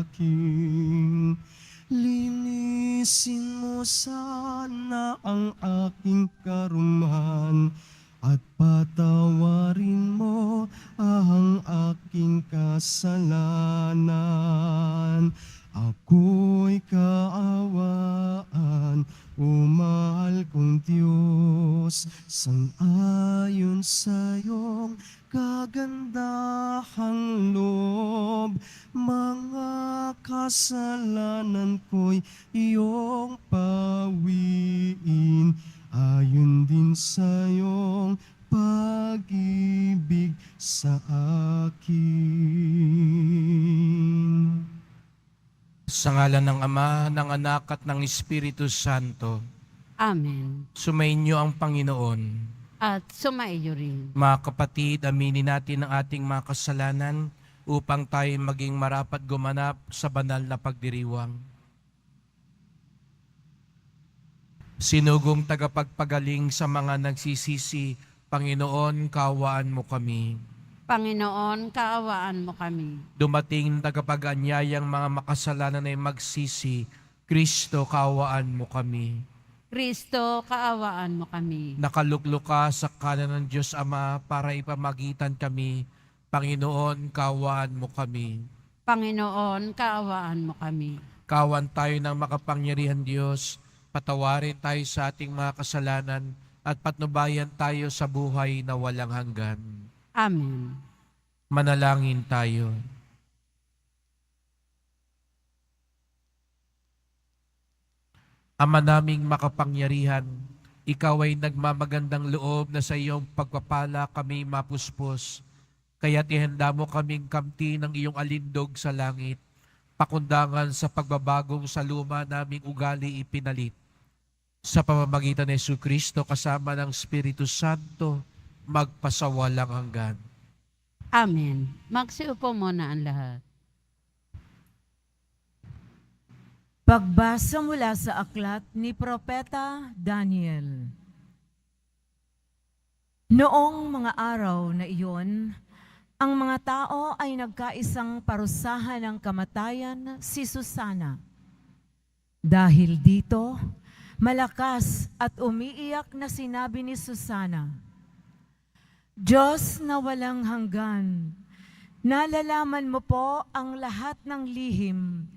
akin. Linisin mo sana ang aking karuman at patawarin mo ang aking kasalanan. Ako'y kaawaan, o mahal kong Diyos, sang-ayon sa iyong kagandahang loob. Mga kasalanan ko'y iyong pawiin, ayon din sa iyong pag-ibig sa akin. Sa ngalan ng Ama, ng Anak at ng Espiritu Santo, Amen. sumainyo ang Panginoon. At sumaiyo rin. Mga kapatid, aminin natin ang ating mga kasalanan upang tayo maging marapat gumanap sa banal na pagdiriwang. Sinugong tagapagpagaling sa mga nagsisisi, Panginoon, kaawaan mo kami. Panginoon, kaawaan mo kami. Dumating tagapag-anyayang mga makasalanan ay magsisi, Kristo, kaawaan mo kami. Kristo, kaawaan mo kami. Nakaluklok ka sa kanan ng Diyos Ama para ipamagitan kami. Panginoon, kaawaan mo kami. Panginoon, kaawaan mo kami. Kawan tayo ng makapangyarihan Diyos, patawarin tayo sa ating mga kasalanan at patnubayan tayo sa buhay na walang hanggan. Amen. Manalangin tayo. Ama naming makapangyarihan, ikaw ay nagmamagandang loob na sa iyong pagpapala kami mapuspos. Kaya't ihanda mo kaming kamti ng iyong alindog sa langit, pakundangan sa pagbabagong sa luma naming ugali ipinalit. Sa pamamagitan ni Jesucristo kasama ng Espiritu Santo, magpasawalang hanggan. Amen. Magsiupo muna ang lahat. Pagbasa mula sa aklat ni Propeta Daniel. Noong mga araw na iyon, ang mga tao ay nagkaisang parusahan ng kamatayan si Susana. Dahil dito, malakas at umiiyak na sinabi ni Susana, Diyos na walang hanggan, nalalaman mo po ang lahat ng lihim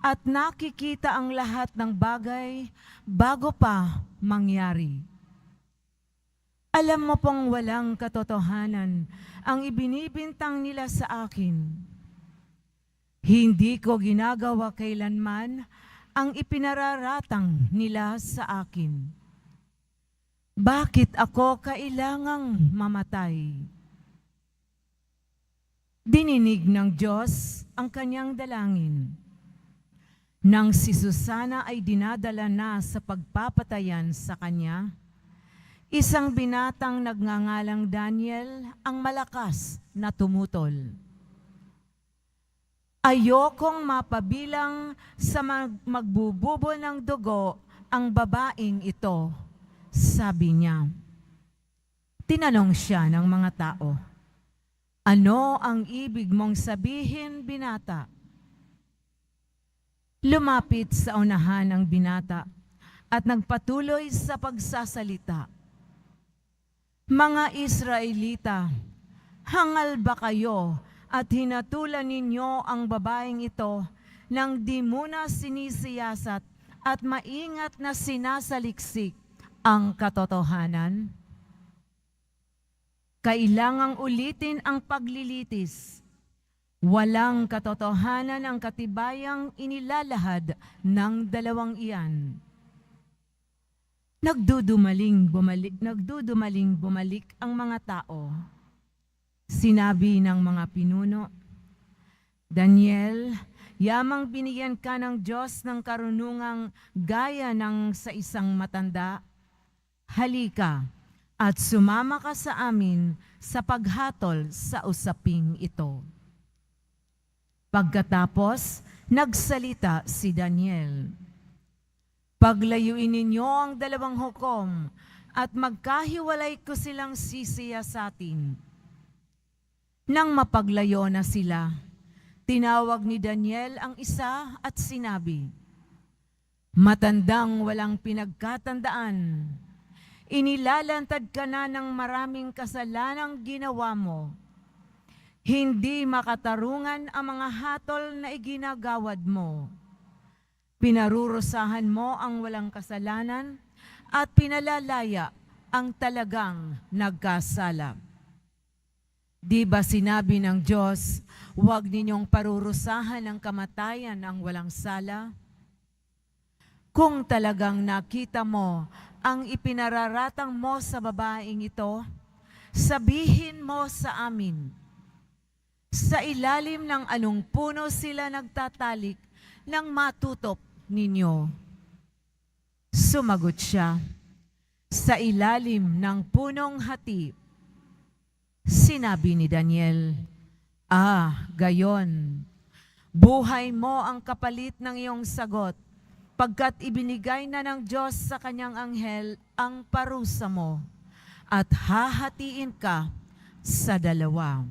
at nakikita ang lahat ng bagay bago pa mangyari. Alam mo pong walang katotohanan ang ibinibintang nila sa akin. Hindi ko ginagawa kailanman ang ipinararatang nila sa akin. Bakit ako kailangang mamatay? Dininig ng Diyos ang kanyang dalangin. Nang si Susana ay dinadala na sa pagpapatayan sa kanya, isang binatang nagngangalang Daniel ang malakas na tumutol. Ayokong mapabilang sa magbububo ng dugo ang babaeng ito, sabi niya. Tinanong siya ng mga tao, ano ang ibig mong sabihin, binata? Lumapit sa unahan ang binata at nagpatuloy sa pagsasalita. Mga Israelita, hangal ba kayo at hinatulan ninyo ang babaeng ito nang di muna sinisiyasat at maingat na sinasaliksik ang katotohanan? Kailangang ulitin ang paglilitis. Walang katotohanan ang katibayang inilalahad ng dalawang iyan. Nagdudumaling bumalik ang mga tao. Sinabi ng mga pinuno, Daniel, yamang binigyan ka ng Diyos ng karunungang gaya ng sa isang matanda. Halika at sumama ka sa amin sa paghatol sa usaping ito. Pagkatapos, nagsalita si Daniel. Paglayuin ninyo ang dalawang hukom at magkahiwalay ko silang sisiyasatin. Nang mapaglayo na sila, Tinawag ni Daniel ang isa at sinabi, "Matandang walang pinagkatandaan, inilalantad ka na ng maraming kasalanang ginawa mo. Hindi makatarungan ang mga hatol na iginagawad mo. Pinarurusahan mo ang walang kasalanan at pinalalaya ang talagang nagkasala. Di ba sinabi ng Diyos, huwag ninyong parurusahan ng kamatayan ang walang sala? Kung talagang nakita mo ang ipinararatang mo sa babaeng ito, sabihin mo sa amin, sa ilalim ng anong puno sila nagtatalik nang matutop ninyo?" Sumagot siya, "Sa ilalim ng punong hati." Sinabi ni Daniel, gayon. Buhay mo ang kapalit ng iyong sagot, pagkat ibinigay na ng Diyos sa kanyang anghel ang parusa mo, at hahatiin ka sa dalawa.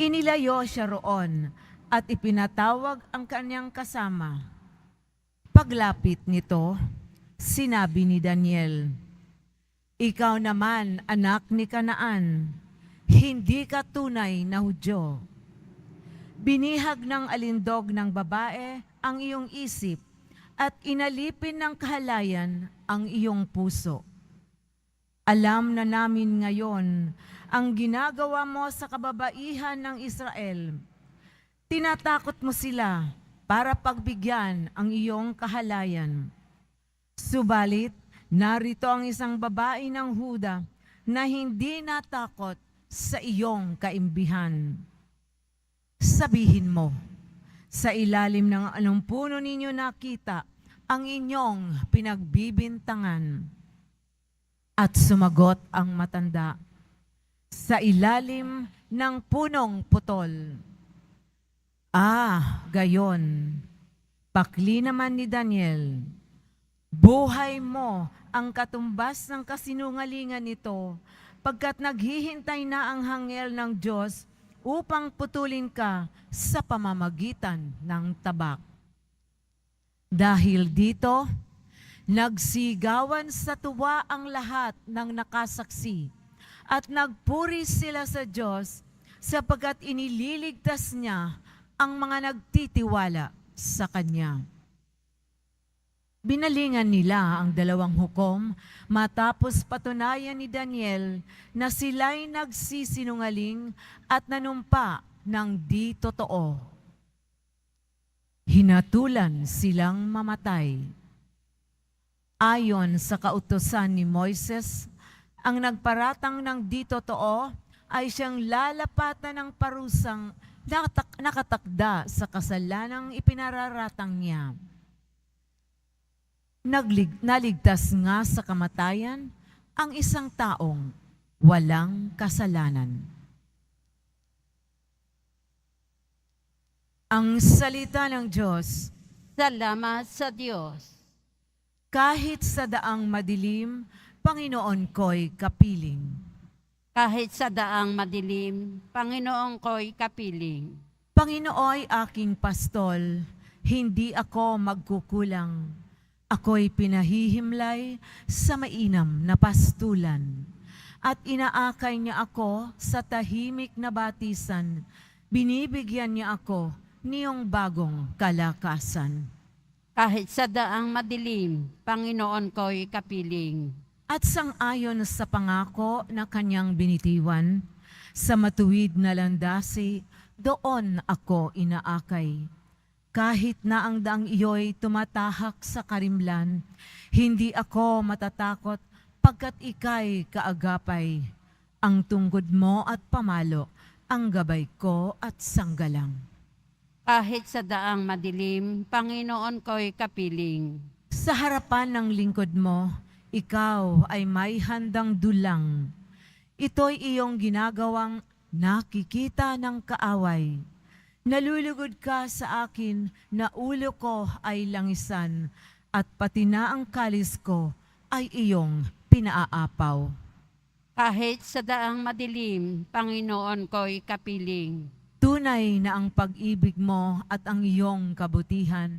Inilayo siya roon at ipinatawag ang kanyang kasama. Paglapit nito, sinabi ni Daniel, "Ikaw naman, anak ni Kanaan, hindi ka tunay na Hudyo. Binihag ng alindog ng babae ang iyong isip at inalipin ng kahalayan ang iyong puso. Alam na namin ngayon ang ginagawa mo sa kababaihan ng Israel. Tinatakot mo sila para pagbigyan ang iyong kahalayan. Subalit, narito ang isang babae ng Huda na hindi natakot sa iyong kaimbihan. Sabihin mo, sa ilalim ng anong puno ninyo nakita ang inyong pinagbibintangan?" At sumagot ang matanda, "Sa ilalim ng punong putol." Gayon. Pakli naman ni Daniel, "Buhay mo ang katumbas ng kasinungalingan nito, pagkat naghihintay na ang anghel ng Diyos upang putulin ka sa pamamagitan ng tabak." Dahil dito, nagsigawan sa tuwa ang lahat ng nakasaksi at nagpuri sila sa Diyos sapagkat inililigtas niya ang mga nagtitiwala sa Kanya. Binalingan nila ang dalawang hukom matapos patunayan ni Daniel na sila'y nagsisinungaling at nanumpa ng di totoo. Hinatulan silang mamatay. Ayon sa kautusan ni Moises, ang nagparatang ng di totoo ay siyang lalapatan ng parusang nakatakda sa kasalanang ipinararatang niya. Naligtas nga sa kamatayan ang isang taong walang kasalanan. Ang salita ng Diyos. Salamat sa Diyos. Kahit sa daang madilim, Panginoon ko'y kapiling. Kahit sa daang madilim, Panginoon ko'y kapiling. Panginooy aking pastol, hindi ako magkukulang. Ako'y pinahihimlay sa mainam na pastulan. At inaakay niya ako sa tahimik na batisan. Binibigyan niya ako niyong bagong kalakasan. Kahit sa daang madilim, Panginoon ko'y kapiling. At sang-ayon sa pangako na kanyang binitiwan, sa matuwid na landasi, doon ako inaakay. Kahit na ang daang iyo'y tumatahak sa karimlan, hindi ako matatakot pagkat ika'y kaagapay. Ang tunggod mo at pamalo, ang gabay ko at sanggalang. Kahit sa daang madilim, Panginoon ko'y kapiling. Sa harapan ng lingkod mo, ikaw ay may handang dulang. Ito'y iyong ginagawang nakikita ng kaaway. Nalulugod ka sa akin na ulo ko ay langisan at pati na ang kalis ko ay iyong pinaapaw. Kahit sa daang madilim, Panginoon ko'y kapiling. Tunay na ang pag-ibig mo at ang iyong kabutihan,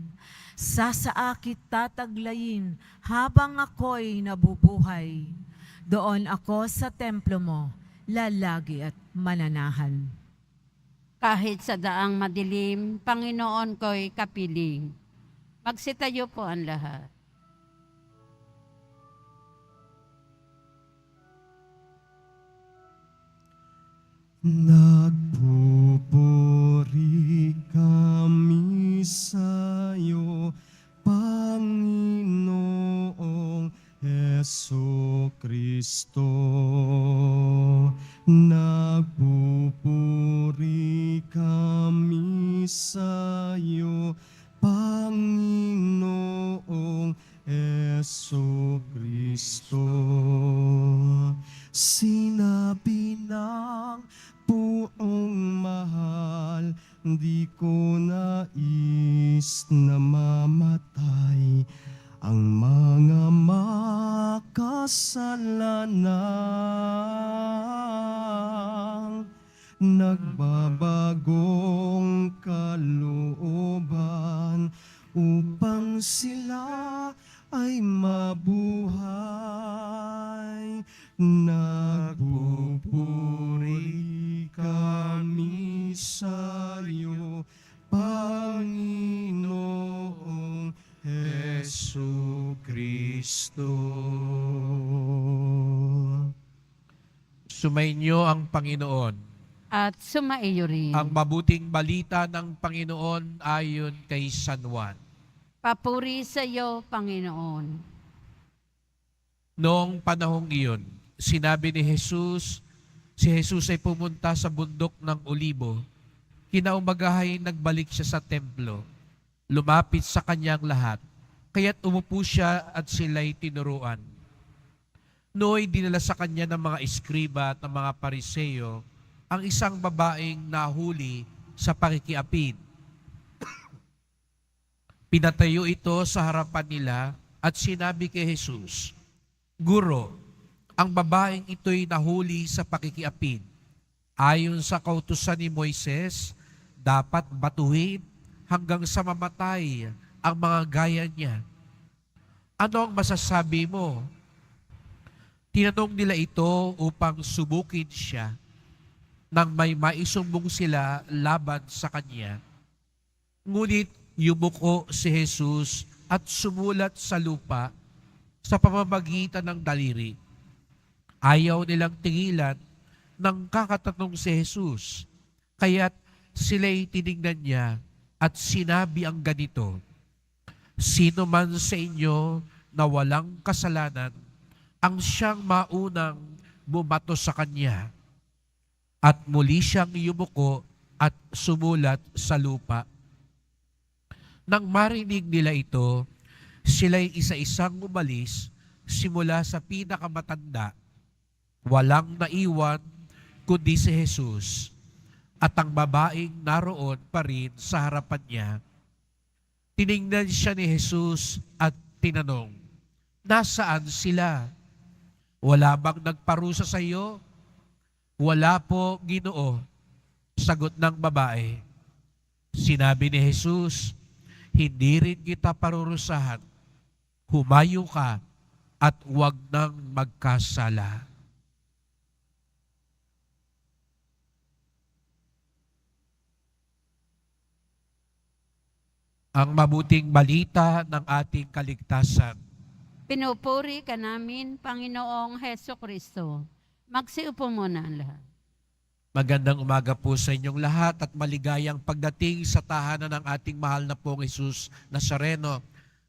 sasaakit tataglayin habang ako'y nabubuhay. Doon ako sa templo mo, lalagi at mananahan. Kahit sa daang madilim, Panginoon ko'y kapiling. Magsitayo po ang lahat. Nagpupuri kami sa'yo, Panginoong Heso Kristo. Nagpupuri kami sa'yo, Panginoong Heso Kristo. Sinabi ng puong mahal, di ko nais na mamatay ang mga makasalanan. Nagbabagong kalooban upang sila ay mabuhay. Nagpupuri kami sa'yo, Panginoong Heso Kristo. Sumainyo ang Panginoon. At sumaiyo rin. Ang mabuting balita ng Panginoon ayon kay San Juan. Papuri sa iyo, Panginoon. Noong panahong iyon, sinabi ni Jesus, si Jesus ay pumunta sa bundok ng Olibo. Kinaumagahay nagbalik siya sa templo. Lumapit sa kanyang lahat. Kaya't umupo siya at sila'y tinuruan. Nooy dinala sa kanya ng mga eskriba at ng mga pariseyo ang isang babaeng nahuli sa pakikiapid. Pinatayo ito sa harapan nila at sinabi kay Jesus, Guro, ang babaeng ito'y nahuli sa pakikiapid. Ayon sa kautusan ni Moises, dapat batuhin hanggang sa mamatay ang mga gaya niya. Ano ang masasabi mo? Tinanong nila ito upang subukin siya nang may maisumbong sila laban sa kanya. Ngunit yumuko si Jesus at sumulat sa lupa sa pamamagitan ng daliri. Ayaw nilang tingilan nang kakatanong si Jesus. Kaya't sila'y tinignan niya at sinabi ang ganito, Sino man sa inyo na walang kasalanan, ang siyang maunang bumato sa kanya. At muli siyang yumuko at sumulat sa lupa. Nang marinig nila ito, sila'y isa-isang umalis simula sa pinakamatanda. Walang naiwan kundi si Jesus at ang babaeng naroon pa rin sa harapan niya. Tiningnan siya ni Jesus at tinanong, Nasaan sila? Wala bang nagparusa sa iyo? Wala po, Ginoo, sagot ng babae. Sinabi ni Jesus, hindi rin kita parurusahan. Humayo ka at huwag nang magkasala. Ang mabuting balita ng ating kaligtasan. Pinupuri ka namin, Panginoong Heso Kristo. Magsiupo muna ang lahat. Magandang umaga po sa inyong lahat at maligayang pagdating sa tahanan ng ating mahal na pong Jesus Nazareno.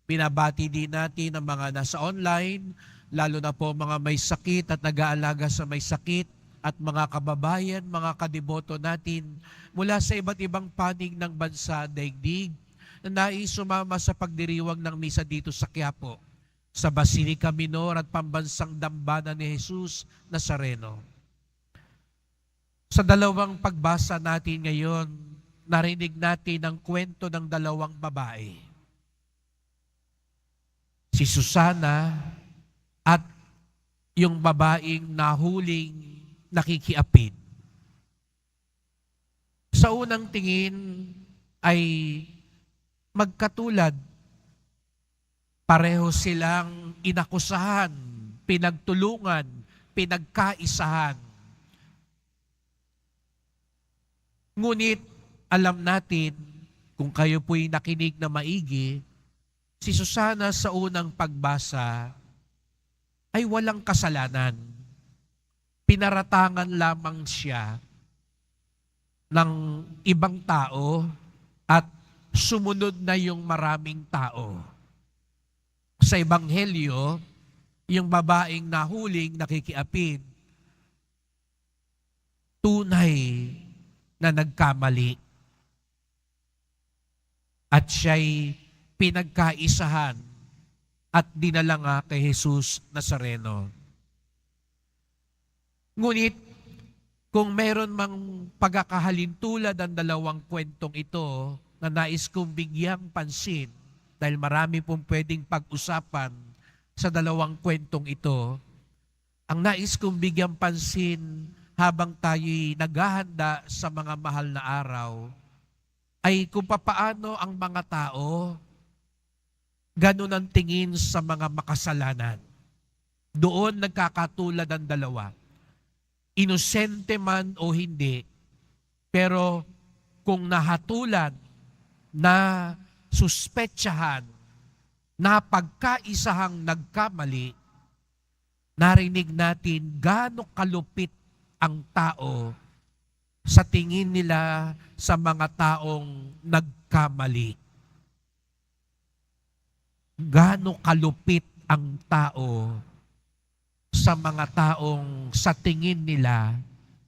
Binabati din natin ang mga nasa online, lalo na po mga may sakit at nag-aalaga sa may sakit at mga kababayan, mga kadiboto natin mula sa iba't ibang panig ng bansa daigdig na nais sumama sa pagdiriwang ng misa dito sa Quiapo, sa Basilica Minor at Pambansang Dambana ni Jesus Nazareno. Sa dalawang pagbasa natin ngayon, narinig natin ang kwento ng dalawang babae. Si Susana at yung babaeng nahuling nakikiapid. sa unang tingin ay magkatulad. Pareho silang inakusahan, pinagtulungan, pinagkaisahan. Ngunit alam natin, kung kayo po'y nakinig na maigi, si Susana sa unang pagbasa ay walang kasalanan. Pinaratangan lamang siya ng ibang tao at sumunod na yung maraming tao. Sa Ebanghelyo, yung babaeng nahuling nakikiapid, tunay na nagkamali. At siya'y pinagkaisahan at dinala nga kay Jesus Nazareno. Ngunit, kung meron mang pagkakahalintulad ang dalawang kwentong ito na nais kong bigyang pansin, dahil marami pong pwedeng pag-usapan sa dalawang kwentong ito, ang nais kong bigyang pansin habang tayo'y naghahanda sa mga mahal na araw, ay kung papaano ang mga tao ganun ang tingin sa mga makasalanan. Doon nagkakatulad ang dalawa. Inosente man o hindi, pero kung nahatulan, na suspetsahan, na pagkaisahang nagkamali, narinig natin gaano kalupit ang tao sa tingin nila sa mga taong nagkamali. Gaano kalupit ang tao sa mga taong sa tingin nila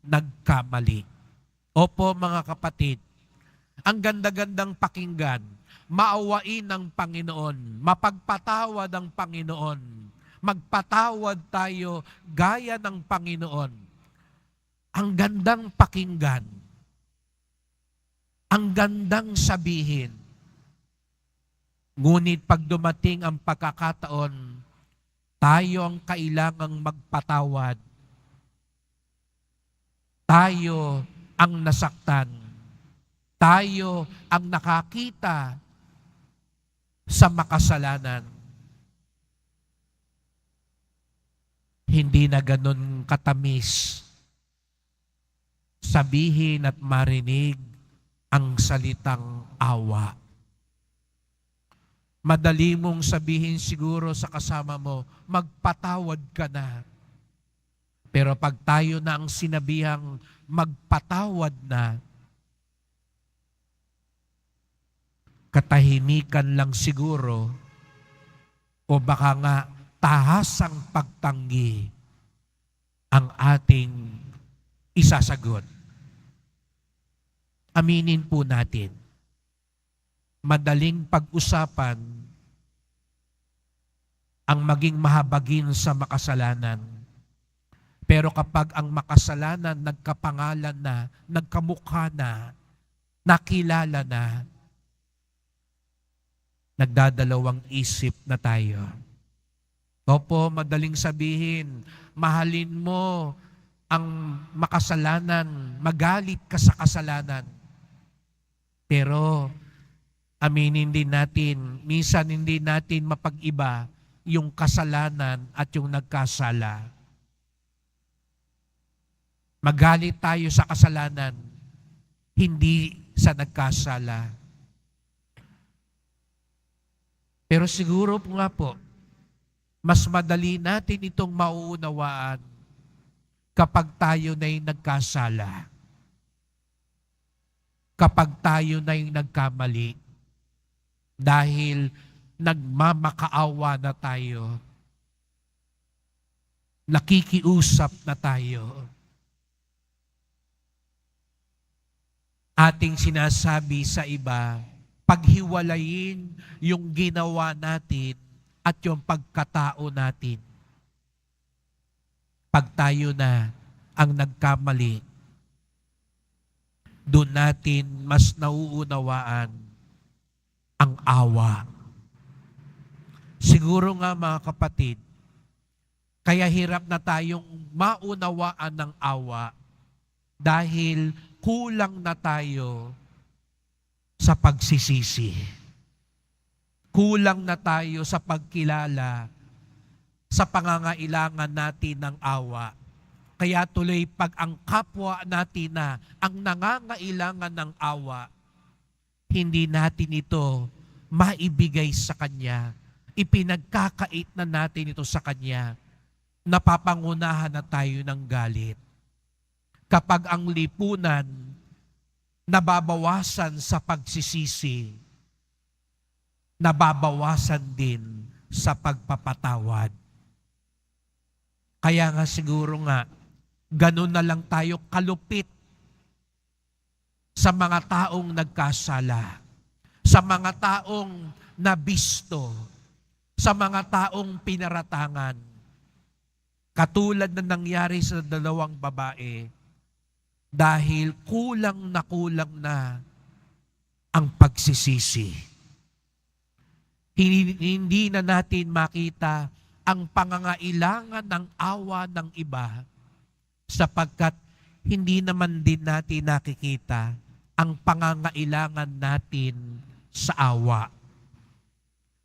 nagkamali. Opo mga kapatid, ang ganda-gandang pakinggan, maawain ng Panginoon, mapagpatawad ang Panginoon, magpatawad tayo gaya ng Panginoon. Ang gandang pakinggan, ang gandang sabihin. Ngunit pag dumating ang pagkakataon, tayo ang kailangang magpatawad. Tayo ang nasaktan. Tayo ang nakakita sa makasalanan. Hindi na ganun katamis sabihin at marinig ang salitang awa. Madali mong sabihin siguro sa kasama mo, magpatawad ka na. Pero pag tayo na ang sinabihang magpatawad na, katahimikan lang siguro o baka nga tahasang pagtanggi ang ating isasagot. Aminin po natin, madaling pag-usapan ang maging mahabagin sa makasalanan. Pero kapag ang makasalanan nagkapangalan na, nagkamukha na, nakilala na, nagdadalawang isip na tayo. Opo, madaling sabihin, mahalin mo ang makasalanan, magalit ka sa kasalanan. Pero aminin din natin, minsan hindi natin mapag-iba yung kasalanan at yung nagkasala. Magalit tayo sa kasalanan, hindi sa nagkasala. Pero siguro po nga po, mas madali natin itong mauunawaan kapag tayo na'y nagkasala. Kapag tayo na'y nagkamali. Dahil nagmamakaawa na tayo. Nakikiusap na tayo. Ating sinasabi sa iba, paghiwalayin yung ginawa natin at yung pagkatao natin. Pag tayo na ang nagkamali, doon natin mas nauunawaan ang awa. Siguro nga mga kapatid, kaya hirap na tayong maunawaan ng awa dahil kulang na tayo sa pagsisisi. Kulang na tayo sa pagkilala sa pangangailangan natin ng awa. Kaya tuloy pag ang kapwa natin na ang nangangailangan ng awa, hindi natin ito maibigay sa Kanya. Ipinagkakait na natin ito sa Kanya. Napapangunahan na tayo ng galit. Kapag ang lipunan nababawasan sa pagsisisi, nababawasan din sa pagpapatawad. Kaya nga siguro nga, ganun na lang tayo kalupit sa mga taong nagkasala, sa mga taong nabisto, sa mga taong pinaratangan. Katulad na nangyari sa dalawang babae, dahil kulang na ang pagsisisi. Hindi na natin makita ang pangangailangan ng awa ng iba sapagkat hindi naman din natin nakikita ang pangangailangan natin sa awa.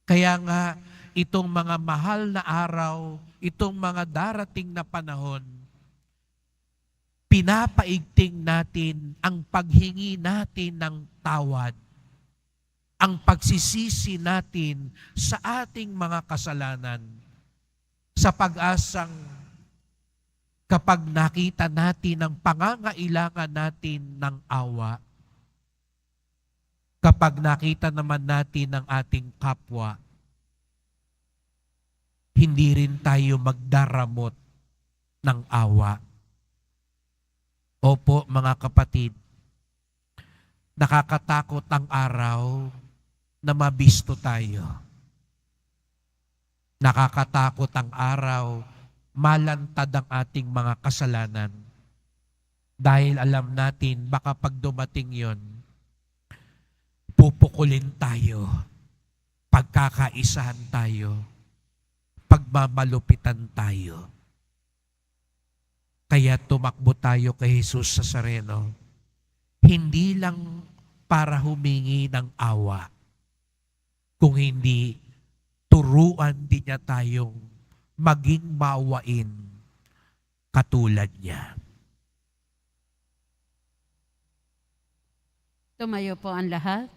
Kaya nga, itong mga mahal na araw, itong mga darating na panahon, pinapaigting natin ang paghingi natin ng tawad, ang pagsisisi natin sa ating mga kasalanan, sa pag-asang kapag nakita natin ang pangangailangan natin ng awa, kapag nakita naman natin ang ating kapwa, hindi rin tayo magdaramot ng awa. Opo, mga kapatid, nakakatakot ang araw na mabisto tayo. Nakakatakot ang araw malantad ang ating mga kasalanan. Dahil alam natin, baka pag dumating yon, pupukulin tayo, pagkakaisahan tayo, pagmamalupitan tayo. Kaya tumakbo tayo kay Jesus Nazareno, hindi lang para humingi ng awa, kung hindi turuan din niya tayong maging maawain katulad niya. Tumayo po ang lahat.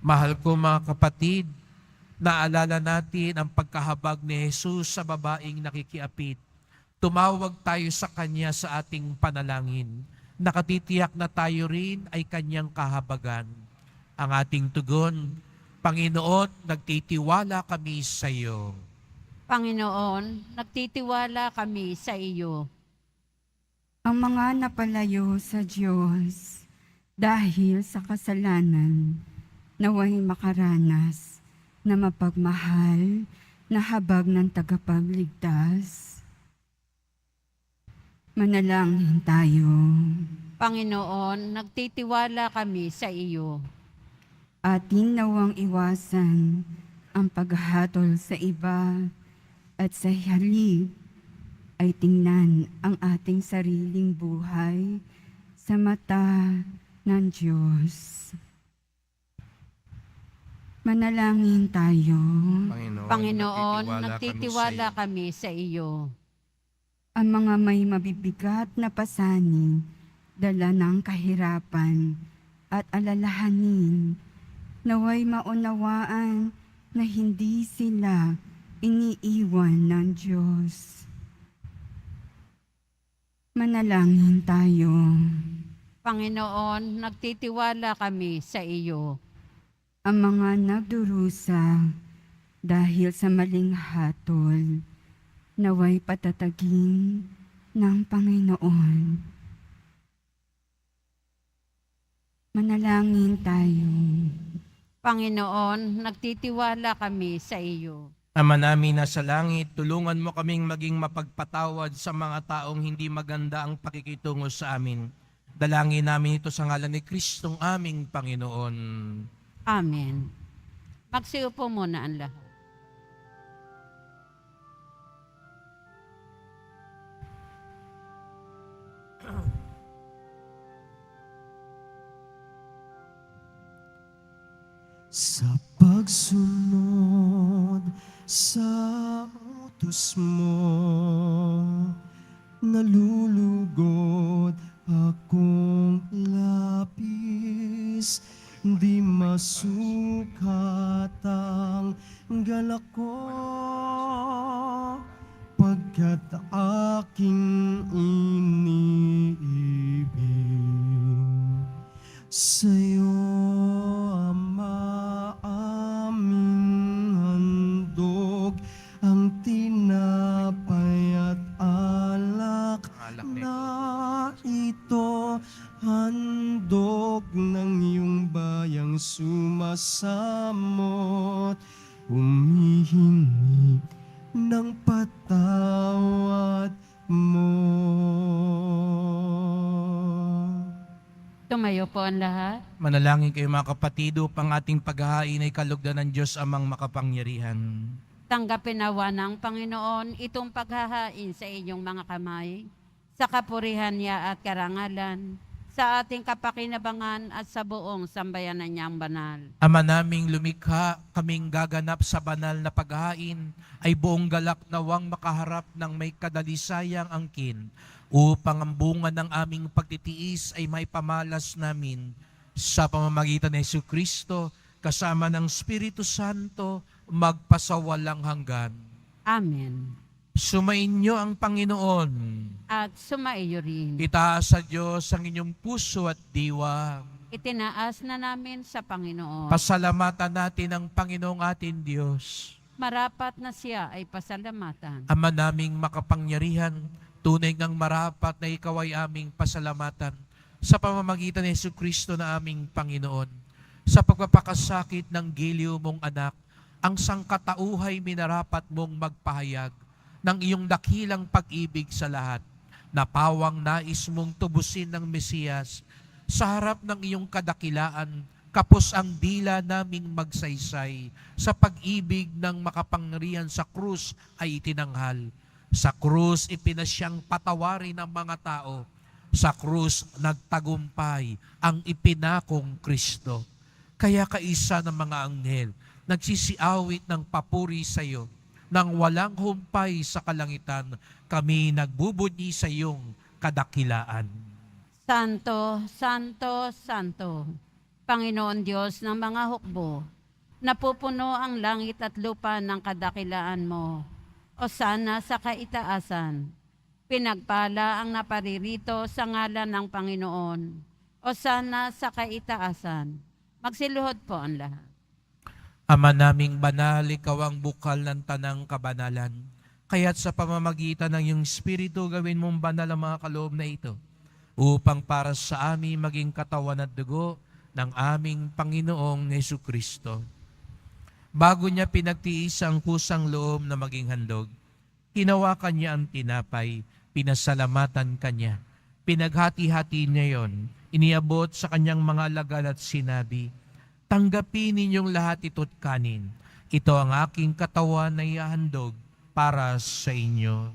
Mahal ko mga kapatid, naalala natin ang pagkahabag ni Jesus sa babaeng nakikiapit. Tumawag tayo sa Kanya sa ating panalangin. Nakatitiyak na tayo rin ay Kanyang kahabagan. Ang ating tugon, Panginoon, nagtitiwala kami sa iyo. Panginoon, nagtitiwala kami sa iyo. Ang mga napalayo sa Diyos dahil sa kasalanan, naway makaranas na mapagmahal na habag ng tagapagligtas. Manalangin tayo. Panginoon, nagtitiwala kami sa iyo. Atin nawang iwasan ang paghatol sa iba at sa halip ay tingnan ang ating sariling buhay sa mata ng Diyos. Manalangin tayo. Panginoon, nagtitiwala kami sa iyo. Ang mga may mabibigat na pasanin, dala ng kahirapan at alalahanin, naway maunawaan na hindi sila iniiwan ng Diyos. Manalangin tayo. Panginoon, nagtitiwala kami sa iyo. Ang mga nagdurusa dahil sa maling hatol, naway patatagin ng Panginoon. Manalangin tayo. Panginoon, nagtitiwala kami sa iyo. Ama namin na sa langit, tulungan mo kaming maging mapagpatawad sa mga taong hindi maganda ang pakikitungo sa amin. Dalangin namin ito sa ngalan ni Kristong aming Panginoon. Amen. Magsiupo muna ang lahat. sa pagsunod sa utos mo, nalulugod akong lapis, di masukat ang galak ko, pagkat aking iniibig. Sa'yo, Ama, aming handog, ang tinapay at alak na ito, handog ng iyong bayang sumasamot, humihingi ng patawad mo. Tumayo po ang lahat. Manalangin kayo mga kapatid upang ating paghahain ay kalugdan ng Diyos amang makapangyarihan. Tanggapin nawa ng Panginoon itong paghahain sa inyong mga kamay, sa kapurihan niya at karangalan, sa ating kapakinabangan at sa buong sambayanan niyang banal. Ama naming lumikha, kaming gaganap sa banal na paghahain, ay buong galak nawang makaharap ng may kadalisayang angkin, upang ang bunga ng aming pagtitiis ay may pamalas namin sa pamamagitan ni Jesucristo, kasama ng Espiritu Santo, magpasawalang hanggan. Amen. Sumainyo ang Panginoon. At sumaiyo rin. Itaas sa Diyos ang inyong puso at diwa. Itinaas na namin sa Panginoon. Pasalamatan natin ang Panginoong ating Diyos. Marapat na siya ay pasalamatan. Ama naming makapangyarihan, tunay ngang marapat na ikaw ay aming pasalamatan sa pamamagitan ni Jesucristo na aming Panginoon. Sa pagpapakasakit ng giliw mong anak, ang sangkatauhay minarapat mong magpahayag ng iyong dakilang pag-ibig sa lahat, na pawang nais mong tubusin ng Mesiyas. Sa harap ng iyong kadakilaan, kapos ang dila naming magsaysay, sa pag-ibig ng makapangyarihan sa krus ay itinanghal. Sa krus ipinasyang patawarin ang mga tao. Sa krus nagtagumpay ang ipinakong Kristo. Kaya kaisa ng mga anghel nagsisiawit ng papuri sa iyo. Nang walang humpay sa kalangitan, kami nagbubunyi sa iyong kadakilaan. Santo, Santo, Santo, Panginoon Diyos ng mga hukbo, napupuno ang langit at lupa ng kadakilaan mo. O sana sa kaitaasan, pinagpala ang naparirito sa ngalan ng Panginoon. O sana sa kaitaasan, magsiluhod po ang lahat. Ama naming banal, ikaw ang bukal ng tanang kabanalan. Kaya't sa pamamagitan ng iyong Espiritu, gawin mong banal ang mga kaloob na ito, upang para sa amin maging katawan at dugo ng aming Panginoong Jesucristo. Bago niya pinagtiis ang kusang loob na maging handog, hinawakan niya ang tinapay, pinasalamatan kanya. Pinaghati-hati niya yon, iniabot sa kanyang mga alagad at sinabi, "Tanggapin ninyong lahat ito't kanin. Ito ang aking katawan na ihahandog para sa inyo."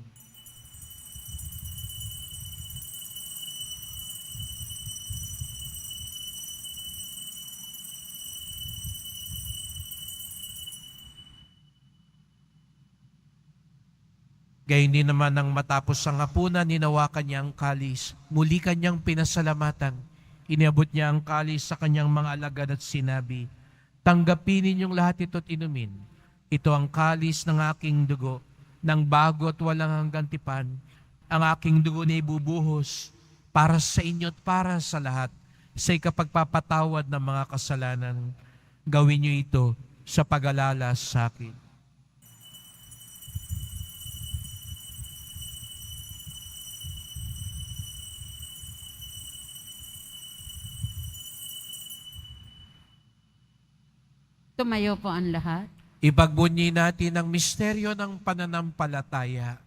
Gayun din naman nang matapos ang hapunan, ninawakan niya ang kalis. Muli kanyang pinasalamatan. Iniabot niya ang kalis sa kanyang mga alagad at sinabi, "Tanggapin ninyong lahat ito't inumin. Ito ang kalis ng aking dugo, ng bago at walang hanggang tipan. Ang aking dugo na ibubuhos para sa inyo at para sa lahat, sa ikapagpapatawad ng mga kasalanan. Gawin niyo ito sa pag-alala sa akin." Tumayo po ang lahat. Ipagbunyi natin ang misteryo ng pananampalataya.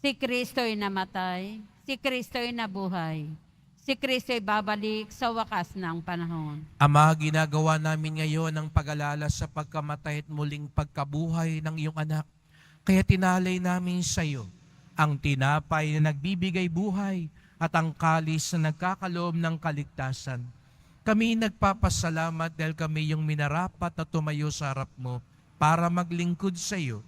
Si Kristo'y namatay, si Kristo'y nabuhay, si Kristo'y babalik sa wakas ng panahon. Ama, ginagawa namin ngayon ang pag-alala sa pagkamatay at muling pagkabuhay ng iyong anak. Kaya tinalay namin sa iyo ang tinapay na nagbibigay buhay at ang kalis na nagkakaloob ng kaligtasan. Kami nagpapasalamat dahil kami yung minarapat na tumayo sa harap mo para maglingkod sa iyo.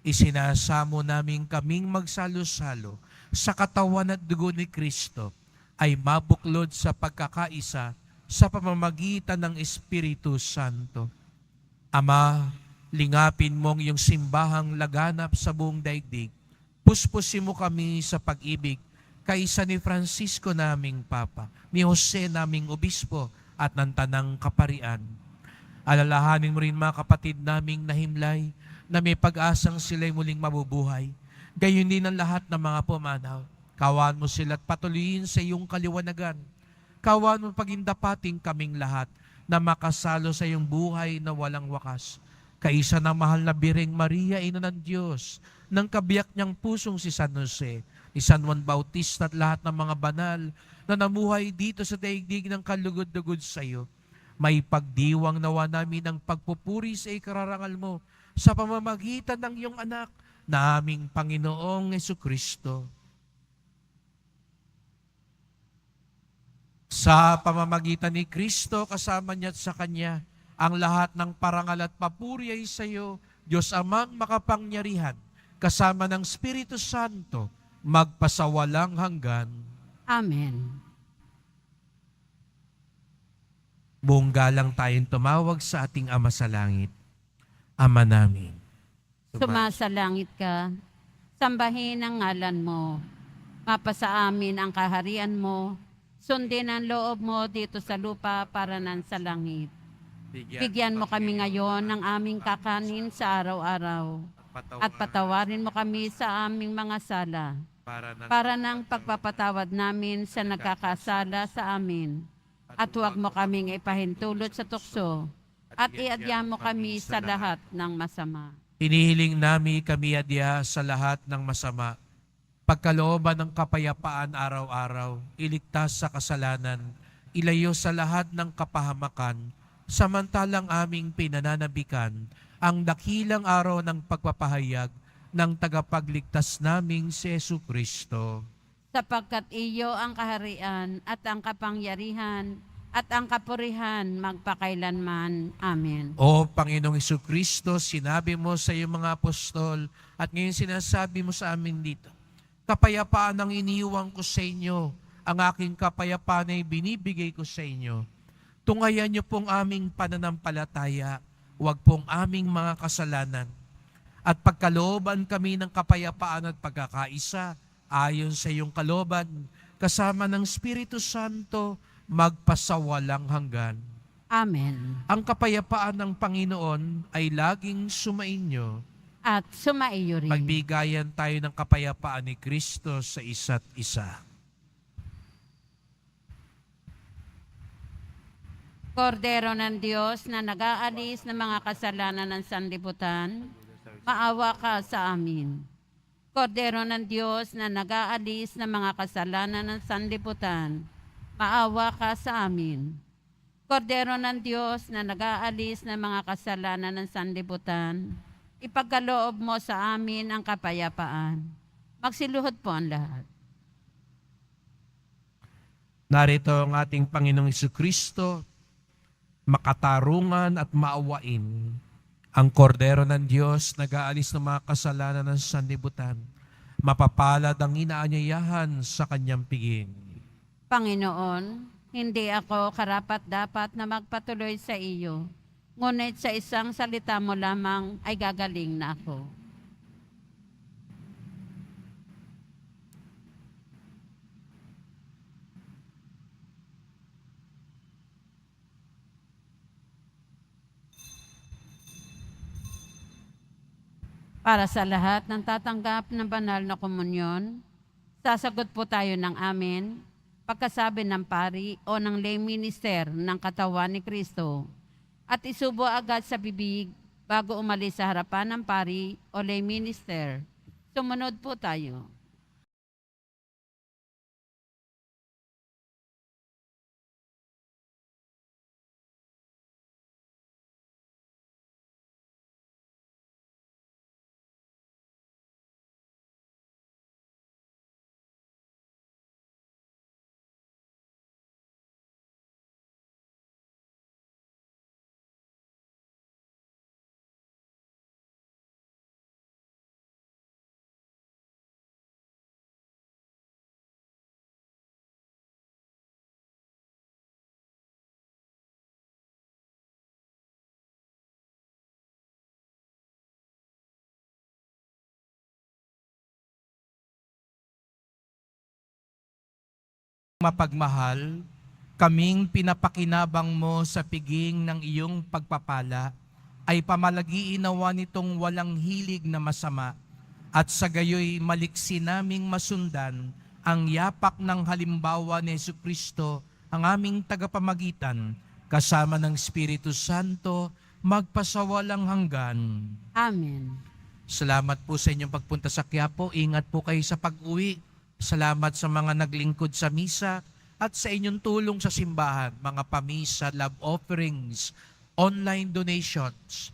Isinasamo namin kaming magsalo-salo sa katawan at dugo ni Kristo ay mabuklod sa pagkakaisa sa pamamagitan ng Espiritu Santo. Ama, lingapin mong iyong simbahang laganap sa buong daigdig. Puspusin mo kami sa pag-ibig kaisa ni Francisco naming Papa, ni Jose naming Obispo at ng Tanang Kaparian. Alalahanin mo rin mga kapatid naming nahimlay na may pag-asang sila'y muling mabubuhay. Gayon din ang lahat ng mga pumanaw. Kawan mo sila at patuloyin sa iyong kaliwanagan. Kawan mo pagindapating kaming lahat na makasalo sa iyong buhay na walang wakas. Kaisa ng mahal na Birheng Maria, Ina ng Diyos, ng kabiyak niyang pusong si San Jose, ni San Juan Bautista at lahat ng mga banal na namuhay dito sa daigdig ng kalugod-lugod sa iyo. May pagdiwang nawa namin ang pagpupuri sa ikararangal mo sa pamamagitan ng iyong anak na aming Panginoong Jesucristo. Sa pamamagitan ni Kristo, kasama niya at sa Kanya, ang lahat ng parangal at papuri ay sa iyo, Diyos Amang makapangyarihan, kasama ng Espiritu Santo, magpasawalang hanggan. Amen. Buong galang tayong tumawag sa ating Ama sa Langit. Ama namin. Sumasalangit ka, sambahin ang ngalan mo. Mapasa amin ang kaharian mo. Sundin ang loob mo dito sa lupa para nan sa langit. Bigyan mo kami ngayon ng aming kakanin sa araw-araw. At patawarin mo kami sa aming mga sala. Para ng pagpapatawad namin sa nagkakasala sa amin. At huwag mo kaming ipahintulot sa tukso. At iadya mo kami sa lahat ng masama. Hinihiling nami kami adya sa lahat ng masama. Pagkalooban ng kapayapaan araw-araw, iligtas sa kasalanan, ilayo sa lahat ng kapahamakan, samantalang aming pinananabikan ang dakilang araw ng pagpapahayag ng tagapagligtas naming si Jesucristo. Sapagkat iyo ang kaharian at ang kapangyarihan at ang kapurihan magpakailanman. Amen. O Panginoong Jesucristo, sinabi mo sa iyong mga apostol at ngayon sinasabi mo sa amin dito, kapayapaan ang iniiwan ko sa inyo, ang aking kapayapaan ay binibigay ko sa inyo. Tungayan niyo pong aming pananampalataya, huwag pong aming mga kasalanan. At pagkalooban kami ng kapayapaan at pagkakaisa, ayon sa iyong kalooban, kasama ng Espiritu Santo, magpasawalang hanggan. Amen. Ang kapayapaan ng Panginoon ay laging sumainyo. At sumaiyo rin. Magbigayan tayo ng kapayapaan ni Kristo sa isa't isa. Kordero ng Diyos na nag-aalis ng mga kasalanan ng sanlibutan, maawa ka sa amin. Kordero ng Diyos na nag-aalis ng mga kasalanan ng sanlibutan, maawa ka sa amin. Kordero ng Diyos na nag-aalis ng mga kasalanan ng sanlibutan, ipagkaloob mo sa amin ang kapayapaan. Magsiluhod po ang lahat. Narito ang ating Panginoong Jesucristo, makatarungan at maawain. Ang kordero ng Diyos nag-aalis ng mga kasalanan ng sanlibutan. Mapapalad ang inaanyayahan sa kanyang piging. Panginoon, hindi ako karapat-dapat na magpatuloy sa iyo, ngunit sa isang salita mo lamang ay gagaling na ako. Para sa lahat ng tatanggap ng banal na komunyon, sasagot po tayo ng amen pagkasabi ng pari o ng lay minister ng katawan ni Kristo at isubo agad sa bibig bago umalis sa harapan ng pari o lay minister. Sumunod po tayo. mapagmahal, kaming pinapakinabang mo sa piging ng iyong pagpapala, ay pamalagiin nawa nitong walang hilig na masama, at sa gayoy maliksi naming masundan ang yapak ng halimbawa ni Jesucristo, ang aming tagapamagitan, kasama ng Espiritu Santo, magpasawalang hanggan. Amen. Salamat po sa inyong pagpunta sa Quiapo. Ingat po kayo sa pag-uwi. Salamat sa mga naglingkod sa misa at sa inyong tulong sa simbahan, mga pamisa, love offerings, online donations.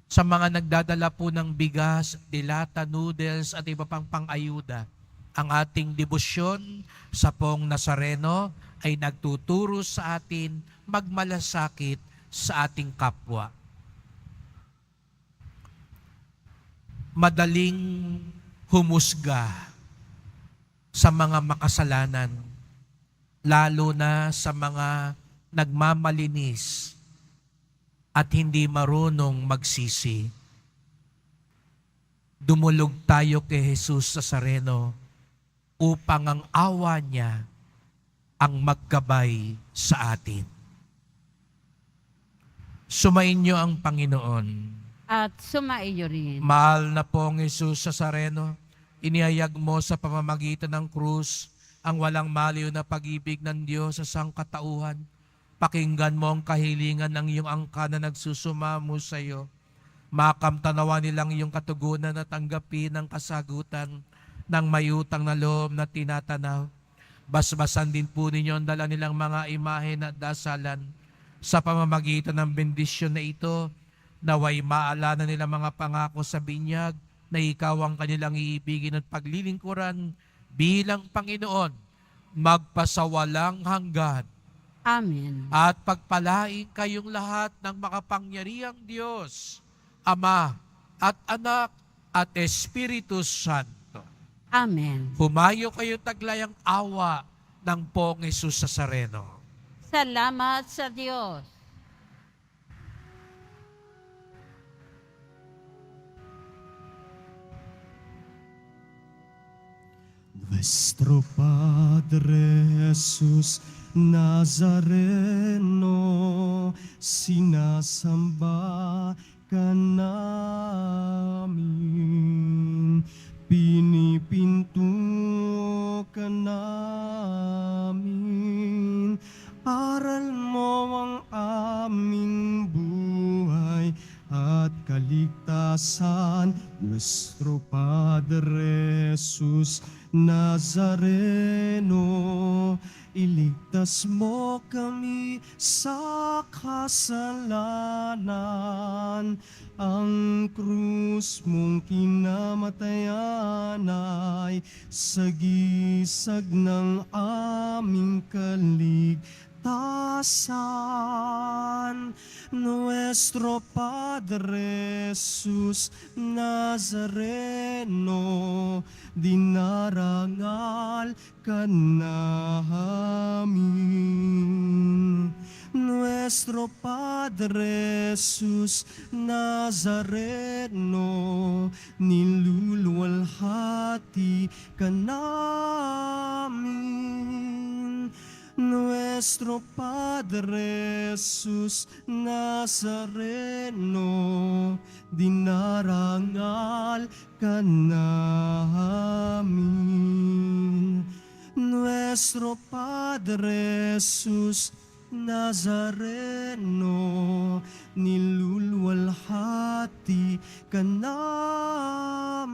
Sa mga nagdadala po ng bigas, dilata, noodles at iba pang pang-ayuda. Ang ating debosyon sa Pong Nazareno ay nagtuturo sa atin magmalasakit sa ating kapwa. Madaling humusga sa mga makasalanan, lalo na sa mga nagmamalinis at hindi marunong magsisi. Dumulog tayo kay Jesus Nazareno upang ang awa niya ang maggabay sa atin. Sumainyo ang Panginoon. At sumaiyo rin. Mahal na pong Jesus Nazareno, inihayag mo sa pamamagitan ng krus ang walang maliw na pag-ibig ng Diyos sa sangkatauhan. Pakinggan mo ang kahilingan ng iyong angka na nagsusumamo sa iyo. Makamtanawa nilang iyong katugunan at tanggapin ang kasagutan ng mayutang na loob na tinatanaw. Basbasan din po ninyo ang dala nilang mga imahe at dasalan sa pamamagitan ng bendisyon na ito. Naway maalala nila mga pangako sa binyag na ikaw ang kanilang iibigin at paglilingkuran bilang Panginoon, magpasawalang hanggan. Amen. At pagpalain kayong lahat ng makapangyarihang Diyos, Ama at Anak at Espiritu Santo. Amen. Humayo kayo taglayang awa ng Pong Jesus Nazareno. Salamat sa Diyos. Nuestro Padre Jesús Nazareno, sinasamba ka namin, pinipinto ka namin, aral mo ang aming buhay at kaligtasan. Nuestro Padre Jesus Nazareno, iligtas mo kami sa kasalanan. Ang krus mong kinamatayan ay sagisag ng aming kaligtasan. Nuestro Padre Jesus Nazareno, dinarangal ka namin. Nuestro Padre Jesus Nazareno, niluluwalhati ka namin. Nuestro Padre Jesus Nazareno, dinarangal ka namin. Nuestro Padre Jesus Nazareno, niluluwalhati ka namin.